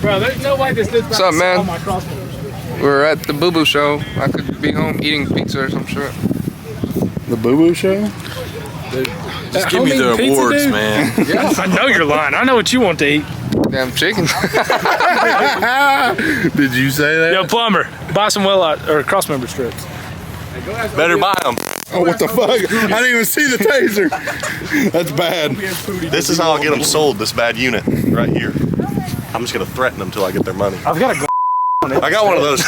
Bro, there's no way this dude's What's up, man? my crossbars. We're at the Boo Boo Show. I could be home eating pizza or some shit. The Boo Boo Show? Just give me the awards, man. Yeah. I know you're lying. I know what you want to eat. Damn chicken. Did you say that? Yo, plumber, buy some or cross member strips. Better buy them. Oh, what the fuck? I didn't even see the taser. That's bad. This is how I'll get them sold, this bad unit right here. I'm just going to threaten them until I get their money. I've got a go. I got one of those.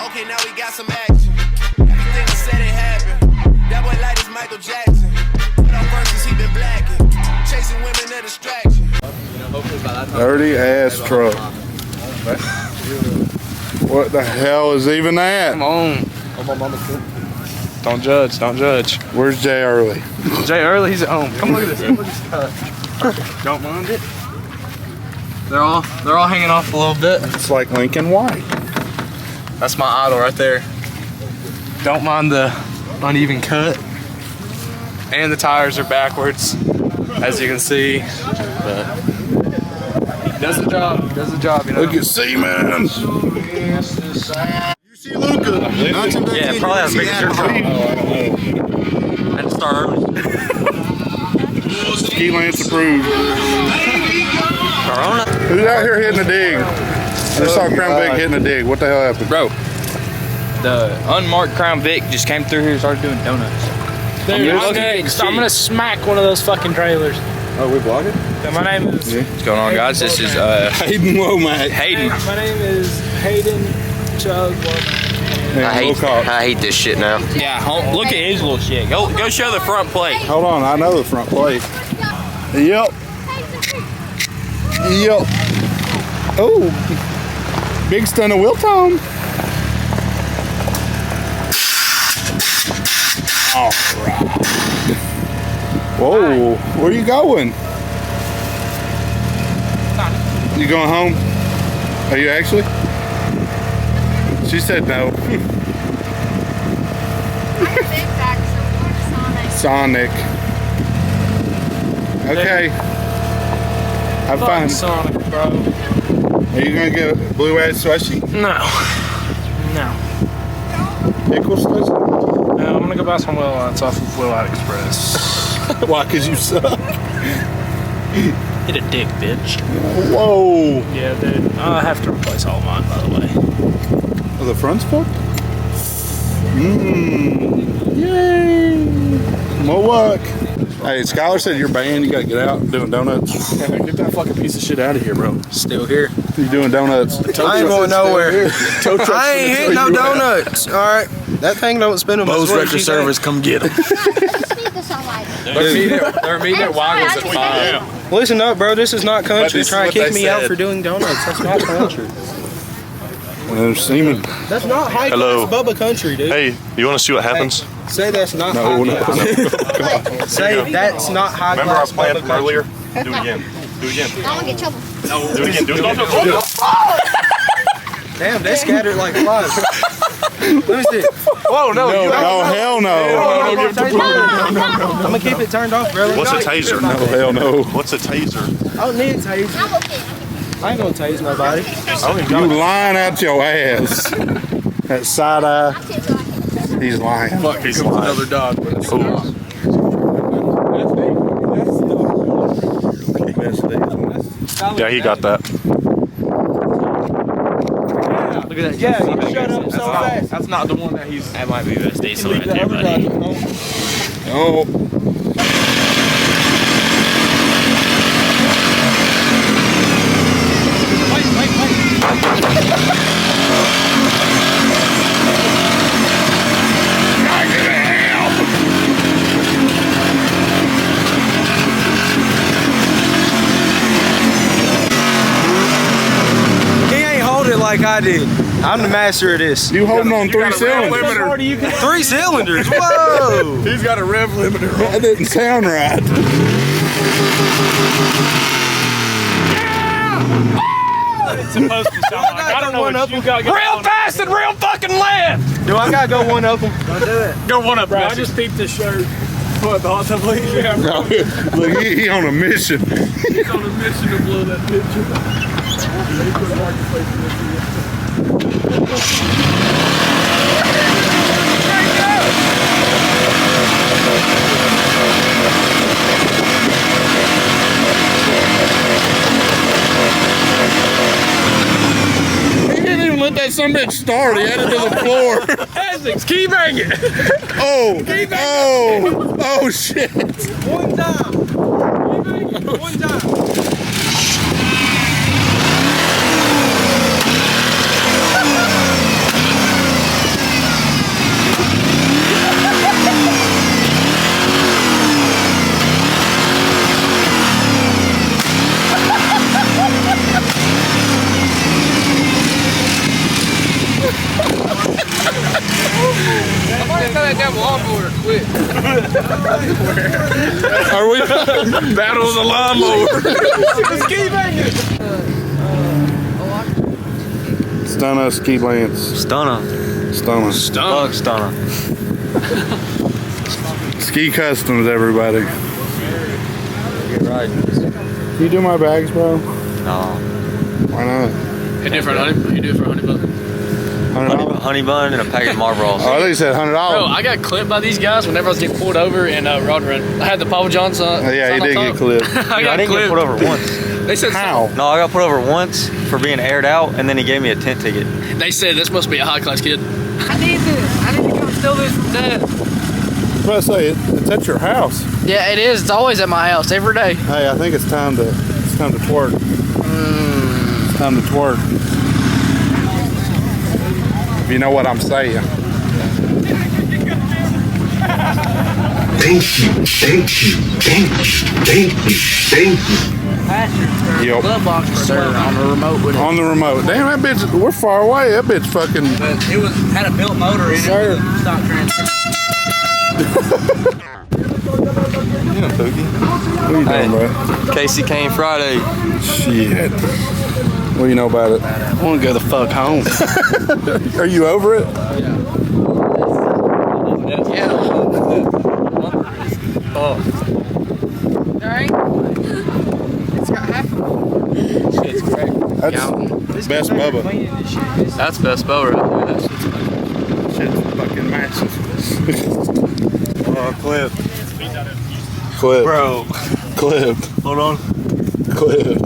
Okay, now we got some action. Everything that said it happened. That boy light is Michael Jackson. But on verses he been blacking. Chasing women a distraction. Dirty ass truck. What the hell is even that? Come on. Don't judge, don't judge. Where's Jay Early? Jay Early, he's at home. Come look at this. Look at this cut. Don't mind it. They're all hanging off a little bit. It's like Lincoln White. That's my idol right there. Don't mind the uneven cut. And the tires are backwards, as you can see. But does the job, you know. Look at Seaman. You see Luca? Yeah, probably has big as your truck. I had to start early. Ski Lance approved. Corona? Who's out here hitting a dig? I just saw Crown Vic hitting a dig. What the hell happened? Bro, the unmarked Crown Vic just came through here and started doing donuts. Dude, I'm gonna smack one of those fucking trailers. Oh, we vlogging? My name is What's going on, guys? This is Hayden Womack. Hayden. My name is Hayden Chug. I hate this shit now. Yeah, look at his little shit. Go show the front plate. Hold on, I know the front plate. Yep. Yep. Oh, big stun of Wilton. All right. Whoa, where you going? You going home? Are you actually? She said no. Sonic. Okay. I'm fine. Sonic, bro. Are you gonna get a blue ass slushy? No. Pickle slushy? No, I'm gonna go buy some Willows off of Willow Express. Why? Cause you suck. Hit a dick, bitch. Whoa. Yeah, dude. I have to replace all mine, by the way. Oh, the front's fucked? Yay. More luck. Hey, Skylar said you're banned. You gotta get out doing donuts. Get that fucking piece of shit out of here, bro. Still here. You doing donuts? I ain't going nowhere. I ain't hitting no donuts. All right, that thing don't spin them. Bose Record Service, come get them. They're meeting at Waggles at 5. Listen up, bro. This is not country. This is Trying to what kick they me out said. for doing donuts. That's not country. There's Seaman. That's not high Hello. class Bubba country, dude. Hey, you want to see what happens? Say that's not No, high no. class. Say that's not high Remember our class plan Bubba from country. earlier? Do it again. Do it again. I don't get trouble. Do it again. Do it again. Damn, they scattered like flies. Let me see. Whoa, no. No, hell no. I'm gonna keep it turned off, brother. What's a taser? No, hell no. What's a taser? I don't need a taser. I'm okay. I ain't gonna tase nobody. You lying out your ass. That side eye. He's lying. Fuck, he's lying. Another dog. Yeah, he got that. Look at that. Yeah, you shut up so fast. That's not the one that he's. That might be best diesel right there, buddy. Oh. He ain't hold it like I did. I'm the master of this. You holding on 3 cylinders. 3 cylinders. Whoa. He's got a rev limiter. That didn't sound right. It's supposed to sound like. I don't know what you got. Real fast and real fucking left. Do I gotta go one up them? Go one up, Bro, bro. I just peeped this shirt. What, the hot tub league? Yeah, bro. Look, he on a mission. He's on a mission to blow that picture. He didn't even let that son bitch start. He had it to the floor. Antics, keep banging. Oh, oh shit. One time. One time. Somebody tell that damn lawnmower to quit. Are we battle of the lawnmower? Just keep banging. Stunna Ski Lance. Stunner. Stunna. Fuck stunner. Ski Customs, everybody. Get right. Can you do my bags, bro? No. Why not? You do it for honey? You do it for honey bun? $100? Honey bun and a packet of Marlboros. Oh, I think you said $100. Bro, I got clipped by these guys whenever I was getting pulled over in Rod Run. I had the Papa John's on. Oh, yeah, he sign on did top. get clipped. I got didn't get clipped. pulled over once. They said How? No, I got pulled over once for being aired out, and then he gave me a tent ticket. They said this must be a high class kid. I need this. I need to come steal this from Dad. I was about to say, it's at your house. Yeah, it is. It's always at my house every day. Hey, I think it's time to twerk. It's time to twerk. If you know what I'm saying. Thank you, thank you, thank you, thank you, thank you. Yep. Glove box, sir, on the remote with it. On the remote. Damn, that bitch, we're far away. That bitch fucking. But it had a built motor in it. Sir. Stop transfer. What are you doing, bro? Casey came Friday. Shit. What do you know about it? I wanna go the fuck home. Are you over it? Alright. It's got half of it. Shit's great. That's best Bubba. That's best bow right there. That shit's Shit's fucking massive. Oh, clip. Clip. Bro. Clip. Hold on. Clip.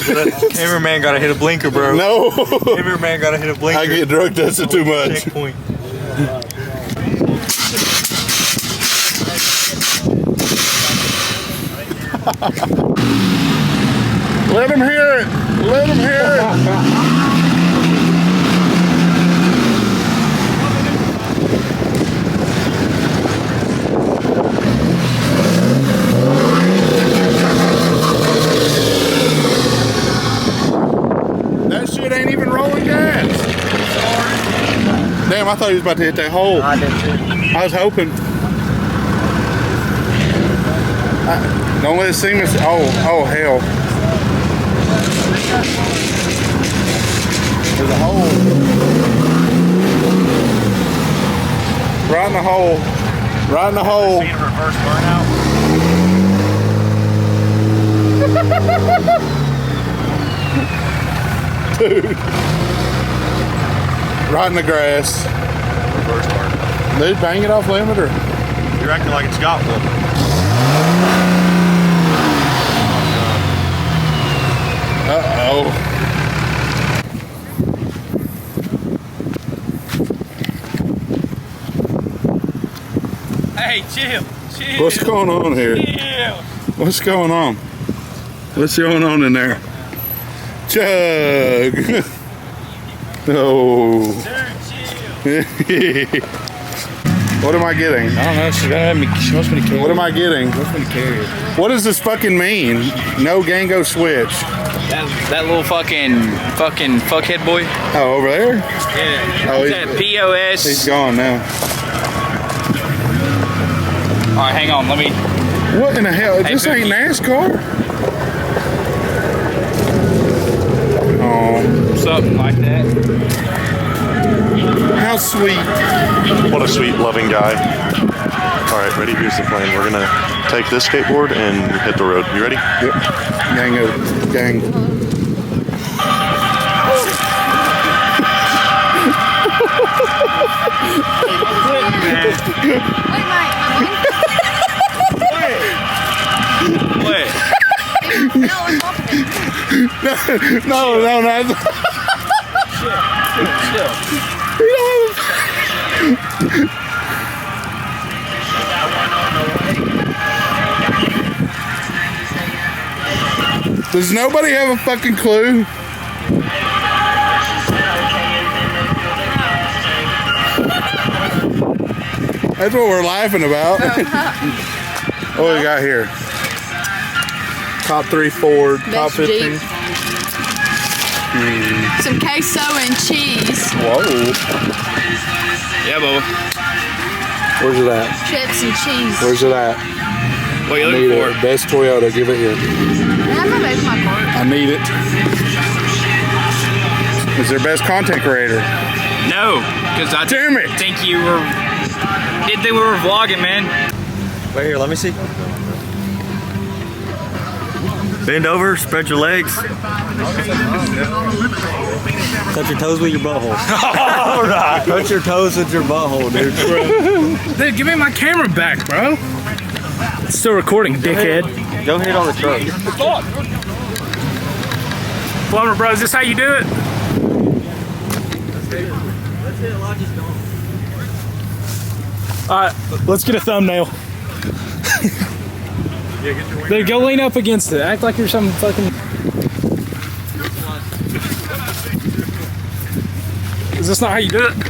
That cameraman gotta hit a blinker, bro. No. Cameraman gotta hit a blinker. I get drug tested too much. Checkpoint. Let him hear it. Let him hear it. That shit ain't even rolling gas. Damn, I thought he was about to hit that hole. I did too. I was hoping. Don't let it seem as. Oh, hell. There's a hole. Right in the hole. Right in the hole. Seen a reverse burnout. Dude. Right in the grass. Reverse burnout. Dude, bang it off limiter. You're acting like it's got one. Uh-oh. Hey, chill. What's going on here? What's going on? What's going on in there? Chug. Oh. What am I getting? I don't know. She wants me to carry What am I getting? She wants me to carry it. What does this fucking mean? No Gango switch. That little fucking fuckhead boy. Oh, over there? Yeah. Oh, That POS. he's gone now. All right, hang on. Let me. What in the hell? Hey, This ain't Pookie. NASCAR? Oh something like that. How sweet. What a sweet, loving guy. All right, ready? Here's the plan. We're gonna take this skateboard and hit the road. You ready? Yep. Gang over. Gang. Wait. No. Does nobody have a fucking clue? That's what we're laughing about. What we got here? Top 3 Ford, top Best 15. Jeep. Some queso and cheese. Whoa. Yeah, Bubba. Where's it at? Chips and cheese. Where's it at? What you I need looking it. for? Best Toyota, give it here. I'm gonna make my cart. I need it. Is their best content creator? No, because I Damn it. didn't think we were vlogging, man. Right here, let me see. Bend over, spread your legs. Touch your toes with your butthole. All right. Touch your toes with your butthole, dude. Dude, give me my camera back, bro. It's still recording, dickhead. Go hit on the truck. Plumber, bro, is this how you do it? Alright, let's get a thumbnail. Dude, go lean up against it. Act like you're some fucking... Is this not how you do it? No,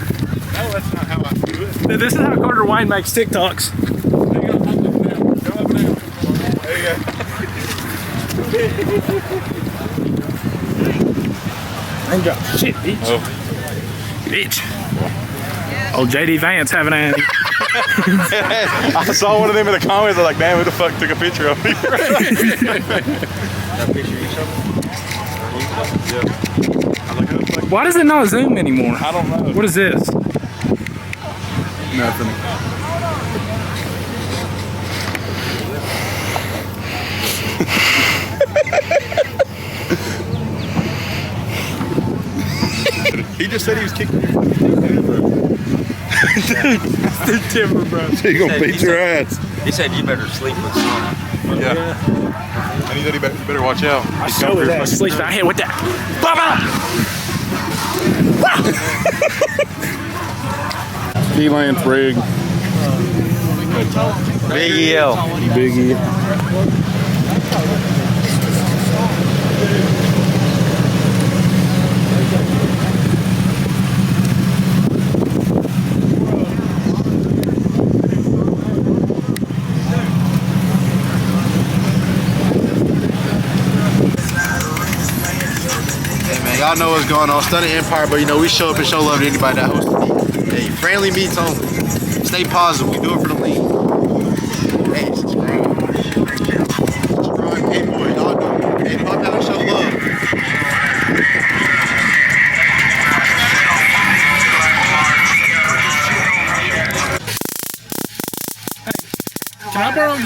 that's not how I do it. Dude, this is how Carter Wine makes TikToks. There you I ain't got shit, bitch. Oh. Bitch. Old JD Vance having a... I saw one of them in the comments. I was like, damn, who the fuck took a picture of me? Why does it not zoom anymore? I don't know. What is this? Nothing. He just said he was kicking your The timber, bro. He gonna beat your ass. He said you better sleep with some. Yeah. And he said he better watch out. I saw his ass sleep out here with that. Baba! D-Lance rig. Big EL. Biggie. Y'all know what's going on. Stunning Empire, but you know, we show up and show love to anybody that hosts the meet. Hey, friendly meets only. Stay positive. We do it for the league. Hey, subscribe. Subscribe. Hey, boy, y'all know. Hey, pop out and show love. Can I borrow your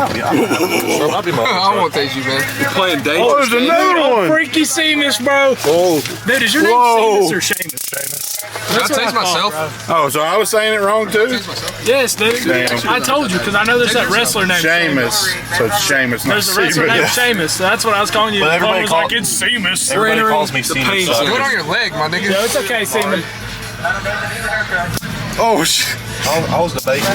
I won't take you, man. You're playing dangerous. Oh, there's another one. Freaky Seamus, bro. Oh. Dude, is your name Seamus or Seamus? That's what I taste myself. Oh, so I was saying it wrong too? Yes, dude. Damn. I told you, because I know there's that wrestler named Seamus. So it's Seamus, not There's a wrestler named Seamus. So that's what I was calling you. But everybody was like, it's Seamus. Everybody calls me Seamus. Put on your leg, my nigga. Yeah, it's okay, Seamus. Oh, shit. I was debating.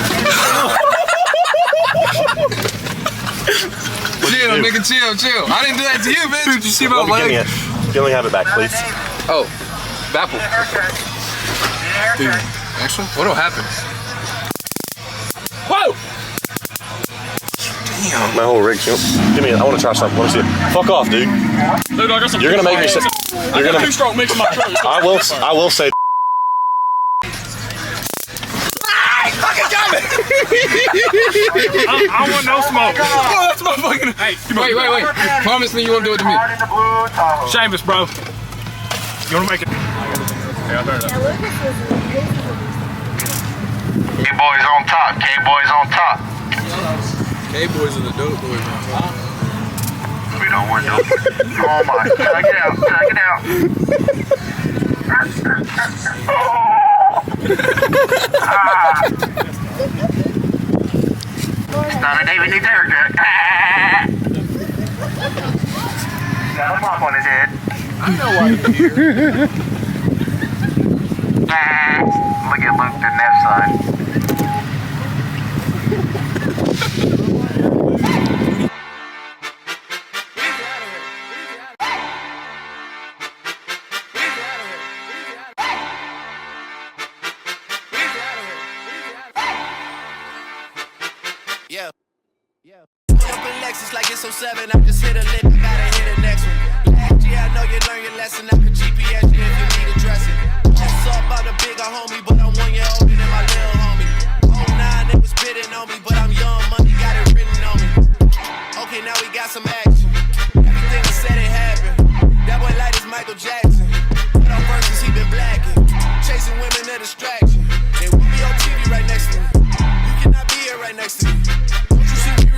Chill, nigga, chill. I didn't do that to you, bitch. Did you see my leg? Can we have it back, please? Oh, Bapple. Dude, actually, what'll happen? Whoa! Damn. My whole rig. Give me it. I want to try something. Let me see it. Fuck off, dude. Dude, I got some. You're gonna make me say. You're gonna. two-stroke mix in my truck. I will say. I want no smoke. Oh, that's my fucking Hey, wait. Promise me you won't do it to me. Shameless, bro. You wanna make it? Yeah, I'll turn it up. KBoys on top. KBoys on top. KBoys are the dope boys, man. We don't want dope. Oh my. Check it out. Check it out. It's not a David Lee character. Got a pop on his head. I know why you're here. Look at Luke, the left side. Yeah. Put up in Lexus like it's 07. I just hit a lick, I gotta hit the next one. Last year I know you learned your lesson. I could GPS you if you need addressing. Just saw about a bigger homie, but I'm 1 year older than my little homie. 09, they was bidding on me, but I'm young, money got it written on me. Okay, now we got some action. Everything I said it happened. That boy light is Michael Jackson. Put on verses, he been blacking. Chasing women, a distraction. They will be on TV right next to me. You cannot be here right next to me.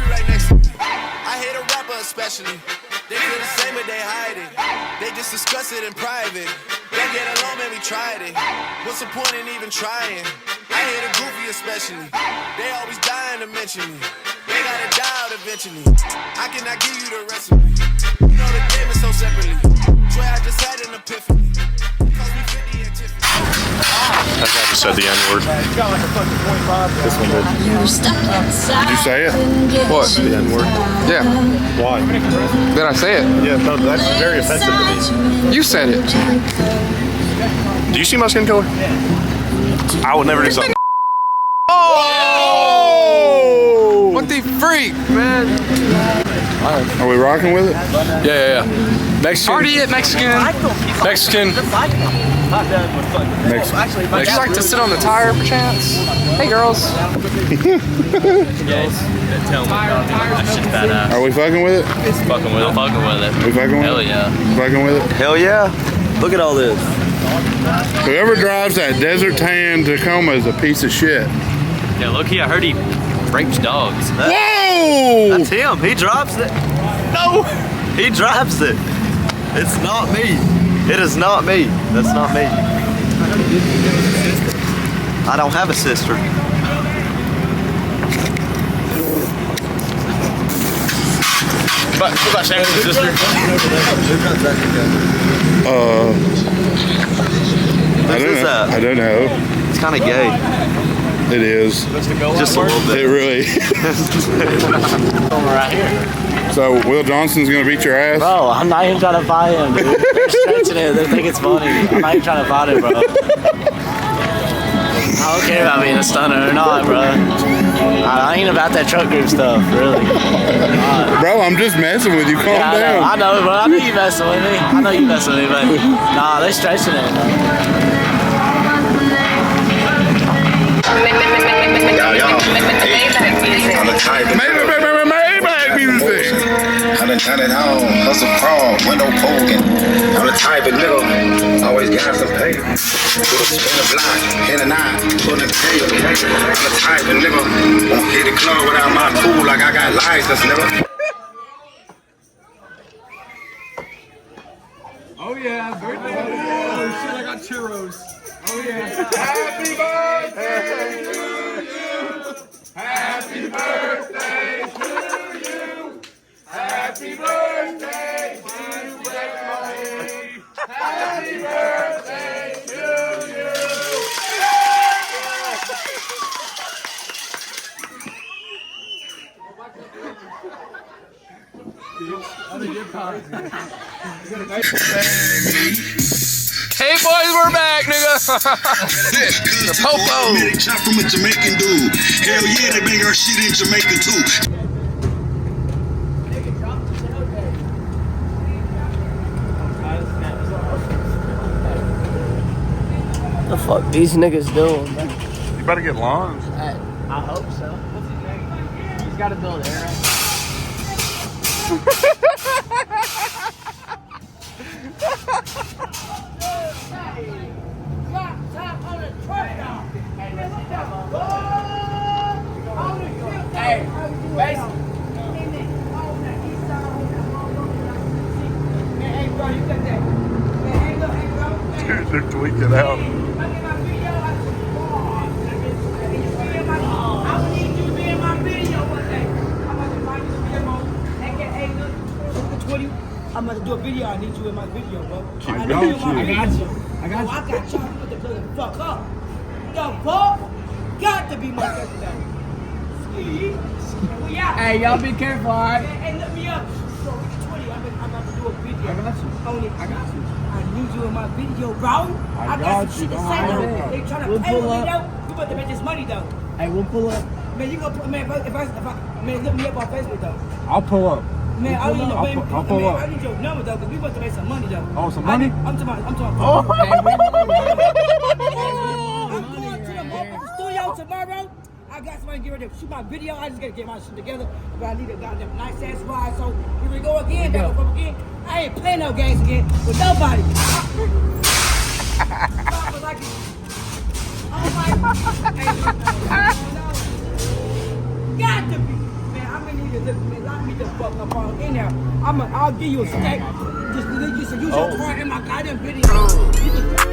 Right next to me. I hate a rapper especially. They feel the same but they hide it. They just discuss it in private. Don't get along, man, we tried it. What's the point in even trying? I hate a goofy especially. They always dying to mention me. They gotta die out eventually. I cannot give you the recipe. You know the game is so separately. Swear I just had an epiphany. Cost me 50 at Tiffany. That guy just said the N-word. This one did. Did you say it? What? The N-word. Yeah. Why? Did I say it? Yeah, no, that's very offensive to me. You said it. Do you see my skin color? I would never do something. Oh! What the freak, man? Are we rocking with it? Yeah. Mexican. Already it, Mexican. Mexican. Would you like to sit on the tire, perchance? Hey, girls. Are we fucking with it? Fucking with it. Fucking with it. We fucking with Hell it? yeah. Fucking with it? Hell yeah. Look at all this. Whoever drives that desert tan Tacoma is a piece of shit. Yeah, look here. I heard he rapes dogs. Whoa! That's him. He drops it. No! He drops it. It's not me. It is not me. That's not me. I don't have a sister. What about Shannon's sister? I don't know. It's kind of gay. It is. Just a little bit. It really. Right here. So Will Johnson's gonna beat your ass? Bro, I'm not even trying to fight him, dude. They're stretching it. They think it's funny. I'm not even trying to fight him, bro. I don't care about being a stunner or not, bro. I ain't about that truck group stuff, really. Bro, I'm just messing with you. Calm down. I know, bro. I know you messing with me. I know you messing with me, but nah, they stretching it. Maybach music. I'm the kind of home, hustle crawl, window poking. I'm the type of nigga, always got some pay. Spin a block, hit a nine, put a tail. I'm the type of nigga, won't hit the club without my tool like I got license, nigga. Oh yeah, birthday. Oh shit, I got churros. Oh yeah. Happy birthday to you. Happy birthday to you. Happy birthday to you. Happy birthday to you. KBoys, we're back, nigga. The Popo. Chop from a Jamaican dude. Hell yeah, they bang our shit in Jamaica too. What the fuck these niggas doing, man? You better get launched. I hope so. What's his name? He's got to build air. Dude, they're tweaking out. I'm about to do a video. I need you in my video, bro. I got you. I got you. I got you. Put the fuck up. The fuck got to be my second. Hey, y'all be careful, alright? Hey, look me up. So, 20. I'm about to do a video. I got you. I got you. I need you in my video, bro. I got some shit to say, though. They trying to pay with me, though. You about to make this money, though. Hey, we'll pull up. Man, you gonna put, man, if I man, look me up on Facebook, though. I'll pull up. Man, I need I'll pull up. I need your number, though, because we about to make some money, though. Oh, some money? I'm talking. Oh. I'm going to the mobile studio tomorrow. I got somebody to get ready to shoot my video. I just gotta get my shit together. But I need a goddamn nice ass ride. So here we go again. Back up again. I ain't playing no games again with nobody. Got to be. Man, I'm gonna need to lock me the fuck up on in there. I'll give you a steak. Just use your card in my goddamn video.